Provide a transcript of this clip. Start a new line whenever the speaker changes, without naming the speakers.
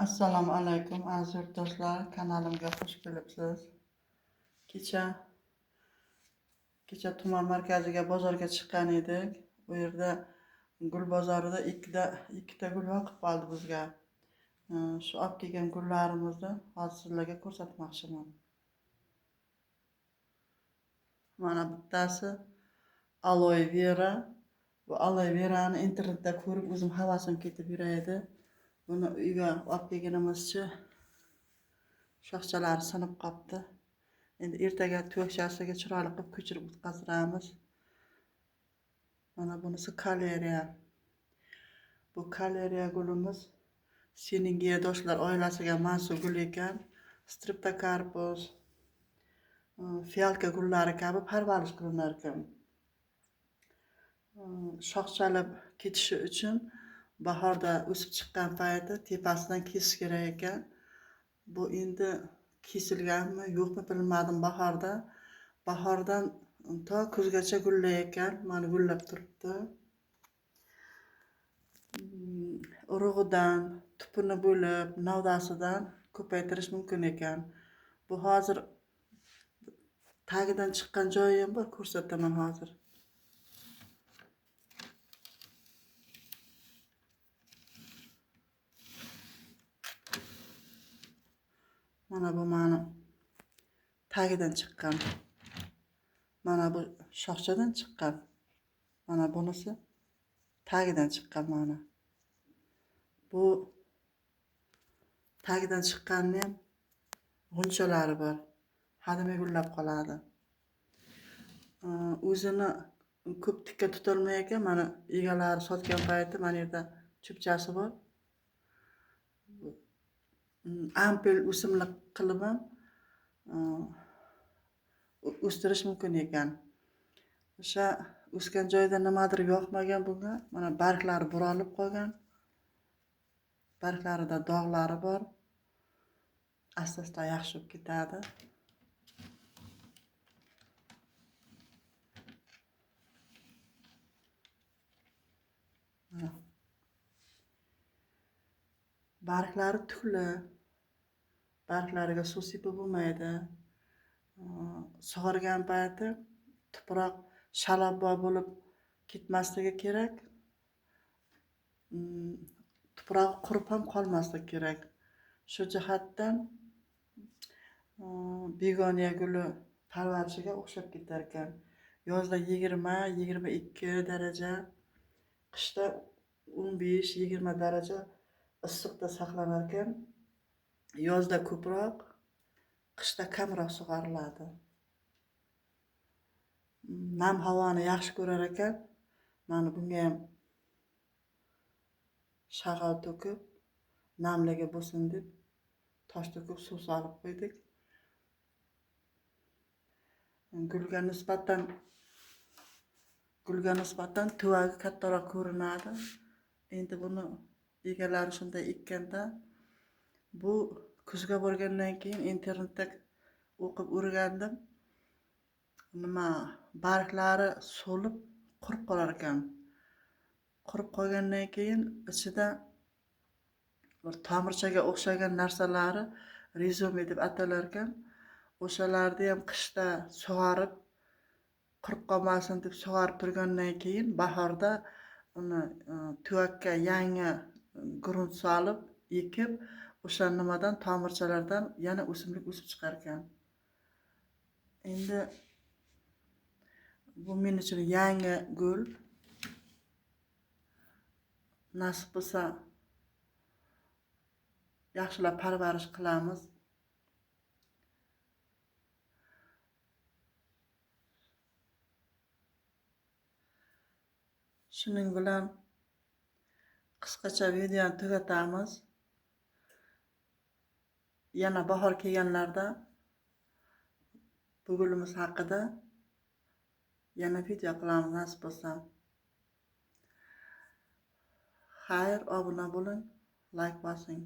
Assalomu alaykum aziz yurtdoshlar, kanalimga xush kelibsiz. Kecha tuman markaziga bozorga chiqqan edik. Bu yerda gul bozorida ikkita gul yoqib qoldi bizga. Shu olib kelgan gullarimizni hozir sizlarga ko'rsatmoqchiman. Mana bittasi aloe vera. Bu aloe verani internetda ko'rib o'zim havasim ketib yuraydi. Buni uyga olib kelganimizcha shoxchalari sinib qolibdi. Endi ertaga to'shasiga chiroyli qilib ko'chirib o'tkazamiz. Mana bunisi kaleriya. Bu kaleriya gulimiz Seningiyadoshlar oilasiga mansub gul ekan. Streptokarpus, fiyalka gullari kabi parvarish qilinar ekan. Shoxchalab ketishi uchun bahorda o'sib chiqqan payti tepasidan kesish kerak ekan. Bu endi kesilganmi yo'qmi bilmadim bahordan to kuzgacha gullayotgan, mana gullab turibdi. Urug'idan, tupini bo'lib, novdasidan ko'paytirish mumkin ekan. Bu hozir tagidan chiqqan joyi ham bor, ko'rsataman hozir. Mana bu mani tagidan chiqqan. Mana bu shoxchadan chiqqan. Mana bunisi tagidan chiqqan mana. Bu tagidan chiqqanni ham g'unchalari bor. Hademay gullab qoladi. O'zini ko'p tikka tutolmay ekan, mana egalari sotgan payti mana yerda cho'pchasi bor. Ampel o'simlik qilib ham o'stirish mumkin ekan. O'sha o'sgan joyda nimadir yoqmagan bunga. Mana barglari buralib qolgan. Barglarida dog'lari bor. Asta-asta yaxshi bo'lib ketadi. Barglari tukli. Barglariga suv sepib bo'lmaydi. Sug'organ payti tuproq shalabbo bo'lib ketmasligi kerak. Tuproq qurib ham qolmasligi kerak. Shu jihatdan begoniya guli parvarishiga o'xshab ketar ekan. Yozda 20-22 daraja, qishda 15-20 daraja issiqda saqlanar ekan. Yozda ko'proq, qishda kamroq sug'oriladi. Nam havoni yaxshi ko'rar ekan. Mana bunga ham shag'al to'kib, namligi bo'lsin deb tosh to'kib suv solib qo'ydik. Gulga nisbatan tuvagi kattaroq ko'rinadi. Endi buni egalari shunday ekkanda, bu kuzga borgandan keyin internetda o'qib o'rgandim. Barglari so'lib qurib qolar ekan. Qurib qolgandan keyin ichida bir tomirchaga o'xshagan narsalari rizoma deb atalar ekan. O'shalarni ham qishda sug'orib qurib qolmasin deb sug'orib turgandan keyin bahorda uni tuvakka yangi grunt solib ekib, o'sha nimadan tomirchalardan yana o'simlik o'sib chiqar ekan. Endi bu men uchun yangi gul. Nasib bo'lsa yaxshilab parvarish qilamiz. Shuning bilan qisqacha videoni tugatamiz. Yana bahor kelganlarda bu gulimiz haqida yana video qilamiz nasib bo'lsa. Xayr, obuna bo'ling, like bosing.